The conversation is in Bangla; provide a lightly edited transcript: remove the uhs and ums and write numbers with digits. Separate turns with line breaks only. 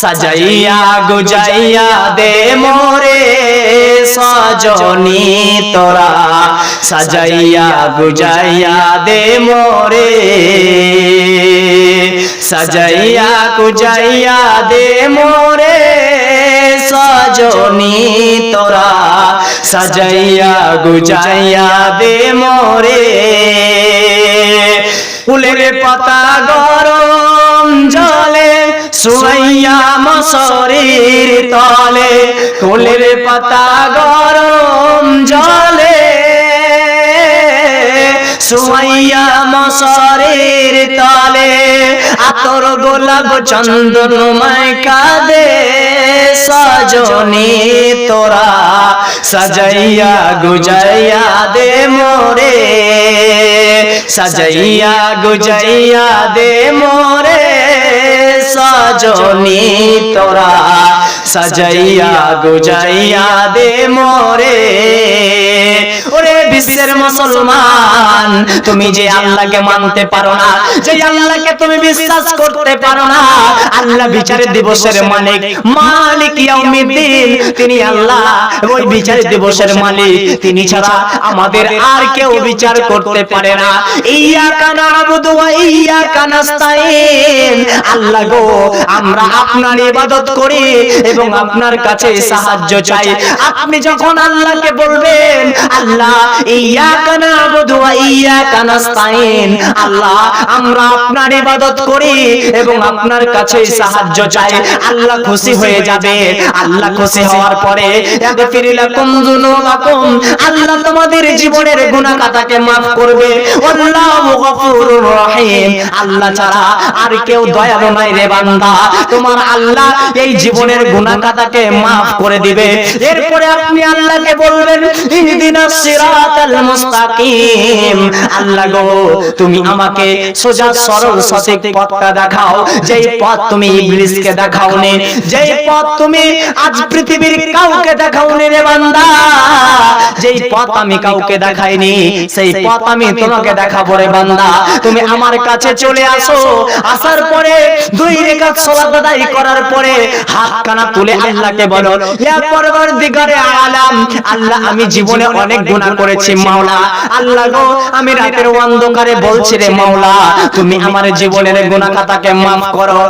সাজাইয়া গুজাইয়া দে মোরে সজনী তোরা, সাজাইয়া গুজাইয়া দে মোরে, সাজাইয়া গুজাইয়া দে মোরে সজনী তোরা, সাজাইয়া গুজাইয়া দে মোরে। ফুলের পাতা গরম জলে শুয়াইয়া মশারির তলে, ফুলের পাতা গরম জলে শুয়াইয়া মশারির তলে, আতর গোলাপ চন্দন মাইকা দে সজনী তোরা, সাজাইয়া গুজাইয়া দে মোরে, সাজাইয়া গুজাইয়া দে মোরে সজনী তোরা, সাজাইয়া গুজাইয়া দে মোরে। ওরে বিশ্বের মুসলমান, তুমি যে আল্লাহকে মানতে পারো না, যে আল্লাহকে তুমি বিশ্বাস করতে পারো না, আল্লাহ বিচার দিবসের মালিক, মালিক ইয়াউমিদ্দিন, তিনি আল্লাহ, ওই বিচার দিবসের মালিক, তিনি ছাড়া আমাদের আর কেউ বিচার করতে পারে না। ইয়্যাকা না'বুদু ওয়া ইয়্যাকা নাস্তাঈন, আল্লাহ গো, আমরা আপনার ইবাদত করি এবং আপনার কাছে সাহায্য চাই। আপনি যখন আল্লাহকে বলবেন, আল্লাহ ইয়্যাকা না'বুদু ওয়া ইয়্যাকা নাস্তাঈন, আল্লাহ আমরা আপনার ইবাদত করি এবং আপনার কাছে সাহায্য চাই, আল্লাহ খুশি হয়ে যাবে। আল্লাহ খুশি হওয়ার পরে ইয়াগফির লাকুম যুনুবাকুম, আল্লাহ তোমাদের জীবনের গুনাহ খাতাকে maaf করবে। আল্লাহু গফুরুর রহিম, আল্লাহ ছাড়া আর কেউ দয়ালু নাই রে বান্দা, তোমার আল্লাহ এই জীবনের গুনাহ খাতাকে maaf করে দিবে। এরপরে আপনি আল্লাহকে বলবেন, ইহদিনাস সিরাতাল মুস্তাকিম, আল্লাহ গো, তুমি আমাকে সোজা সরল সঠিক পথটা দেখাও, যেই পথ তুমি ইবলিসকে দেখাওনি, যেই পথ তুমি আজ পৃথিবীর কাউকে দেখাওনি রে বান্দা, যেই পথ আমি কাউকে দেখাইনি, সেই পথ আমি তোমাকে দেখাবো রে বান্দা। তুমি আমার কাছে চলে আসো, আসার পরে 2 রাকাত সালাত আদায় করার পরে হাত কানা তুলে আল্লাহকে বলো, ইয়া পরওয়ারদিগারে আলাম, আল্লাহ আমি জীবনে অনেক গুনাহ করেছি মাওলা, আল্লাহ গো, আমি রাতের অন্ধকারে বলছি রে মাওলা, তুমি আমার জীবনের গুনাহ খাতাকে maaf করো।